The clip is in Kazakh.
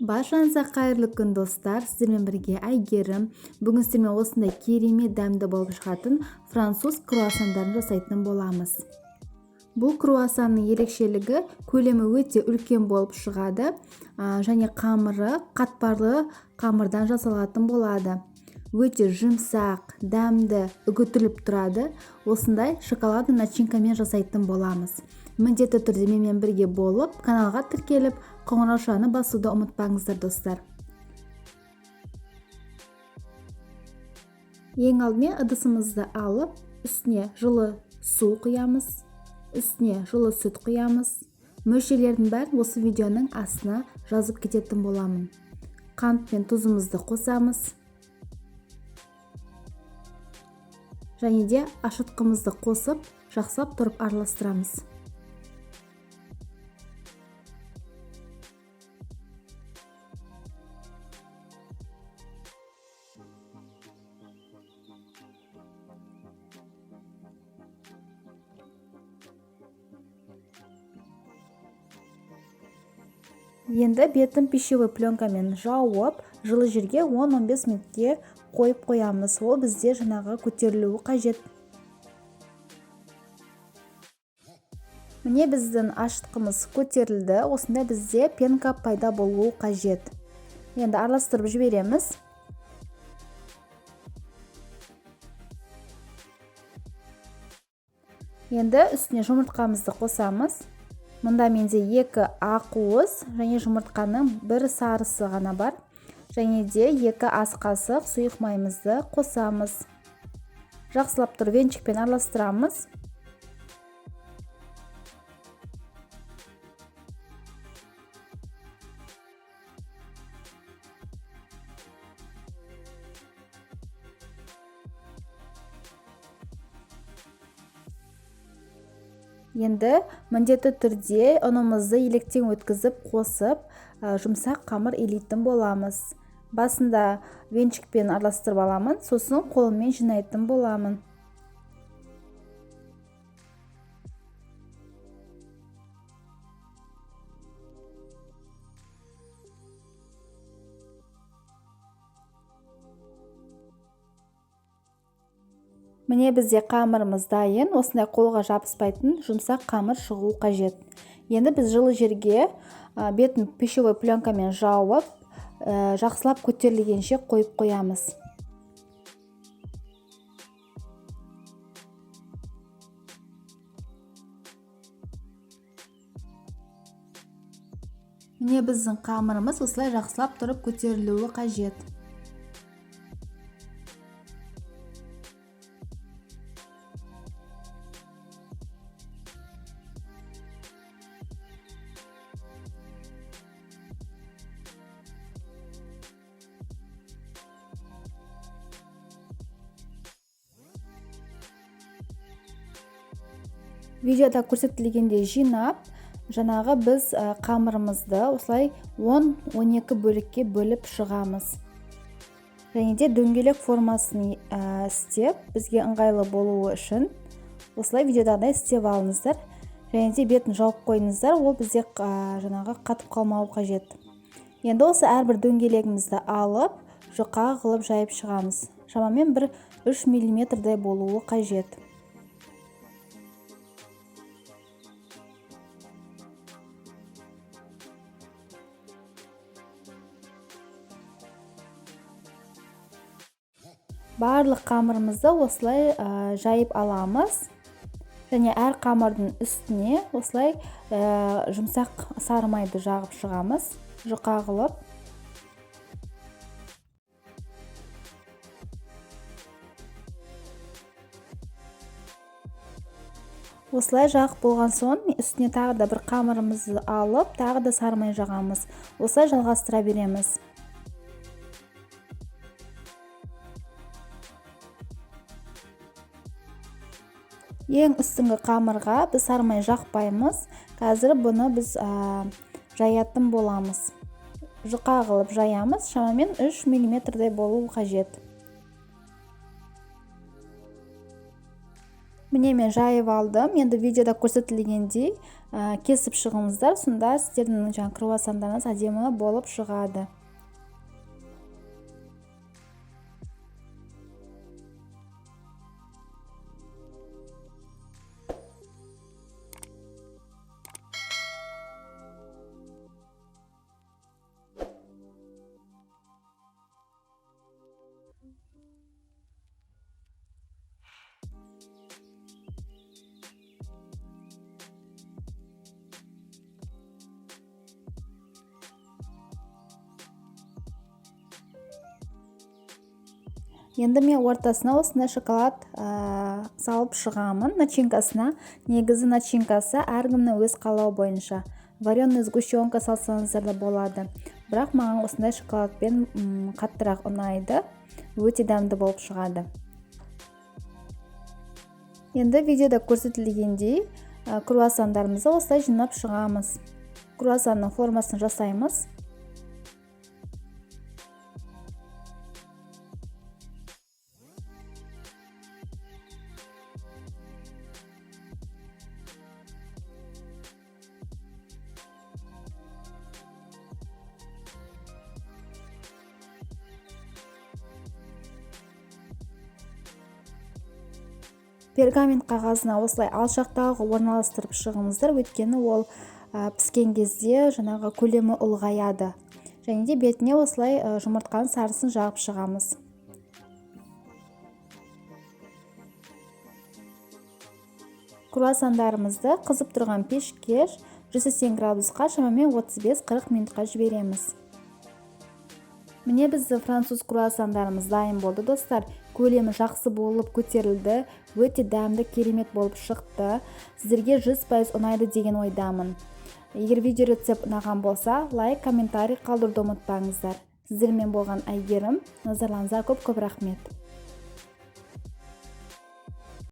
Баршаңызға қайырлы күн достар, сіздермен бірге Әйгерім. Бүгін сіздермен осындай керемет дәмді болып шығатын француз круассандарын жасайтын боламыз. Бұл круассанның ерекшелігі көлемі өте үлкен болып шығады, және қамыры қатпарлы қамырдан жасалатын болады. Өте жұмсақ, дәмді, үгітіліп тұрады. Осындай шоколадный начинкамен жасайтын боламыз. Міндетті түрде менімен бірге болып, каналға тіркеліп, қоңыраушаны басуды ұмытпаңыздар достар. Ең алдымен ыдысымызды алып, үстіне жылы су құямыз, үстіне жылы сүт құямыз. Мөлшерлердің бәрін осы видеоның астына жазып кететін боламын. Қант пен тұзымызды қосамыз. Және де ашытқымызды қосып, жақсылап тұрып араластырамыз. Енді бетін пищевой пленкамен жауып, жылы жерге 10-15 минутке қойып қоямыз. Ол бізде жаңағы көтерілуі қажет. Міне біздің ашытқымыз көтерілді. Осында бізде пенка пайда болуы қажет. Енді араластырып жібереміз. Енді үстіне жұмыртқамызды қосамыз. Мұнда менде 2 ақуыз және жұмыртқаның 1 сарысы ғана бар. Және де 2 ас қасық сұйық майымызды қосамыз. Жақсылап тұрып венчикпен араластырамыз. Енді міндетті түрде ұнымызды електен өткізіп қосып, жұмсақ қамыр илейтін боламыз. Басында венчикпен араластырып аламын, сосын қолыммен жинайтын боламын. Міне бізде қамырымыз дайын, осындай қолға жабыспайтын жұмсақ қамыр шығу қажет. Енді біз жылы жерге бетін пищевой пленкамен жауып, жақсылап көтерілгенше қойып қоямыз. Міне біздің қамырымыз осылай жақсылап тұрып көтерілуі қажет. Видеода көрсетілгенде жинап, жаңағы біз қамырымызды осылай 10-12 бөлікке бөліп шығамыз. Және де дөңгелек формасын істеп, бізге ыңғайлы болуы үшін осылай видеодағыдай істеп алыңыздар. Және де бетін жауып қойыңыздар, ол бізде жаңағы қатып қалмауы қажет. Енді осы әрбір дөңгелегімізді алып, жұқа қылып жайып шығамыз. Шамамен 3 мм болуы қажет. Барлық қамырымызды осылай жайып аламыз. Және әр қамырдың үстіне осылай жұмсақ сары майды жағып шығамыз, жұқа қылып. Осылай жағып болған соң, үстіне тағы да бір қамырымызды алып, тағы да сары май жағамыз. Осылай жалғастыра береміз. Ең үстіңгі қамырға біз сары май жақпаймыз. Қазір бұны біз жаятын боламыз. Жұқа қылып жаямыз, шамамен 3 мм болуы қажет. Міне мен жайып алдым. Енді видеода көрсетілгендей кесіп шығыңыздар, сонда сіздердің жаңағы круассандарыңыз әдемі болып шығады. Енді мен ортасына осындай шоколад салып шығамын. Начинкасына, негізі начинкасы әркімнің өз қалауы бойынша. Вареный сгущенка салсаңыздар да болады. Бірақ маған осындай шоколадпен қаттырақ ұнайды. Өте дәмді болып шығады. Енді видеода көрсетілгендей круассандарымызды осылай жинап шығамыз. Круассанның формасын жасаймыз. Пергамент қағазына осылай алшақтағы орналастырып шығыңыздар, өйткені ол піскен кезде жаңағы көлемі ұлғаяды. Және де бетіне осылай жұмыртқаның сарысын жағып шығамыз. Круассандарымызды қызып тұрған пешке 180 градусқа шамамен 35-40 минутқа жібереміз. Міне біздің француз круассандарымыз дайын болды, достар. Көлемі жақсы болып көтерілді, өте дәмді, керемет болып шықты. Сіздерге 100% ұнайды деген ойдамын. Егер видео рецепт ұнаған болса, лайк, комментарий қалдыруды ұмытпаңыздар. Сіздермен болған Әйгерім. Назарларыңызға көп рахмет.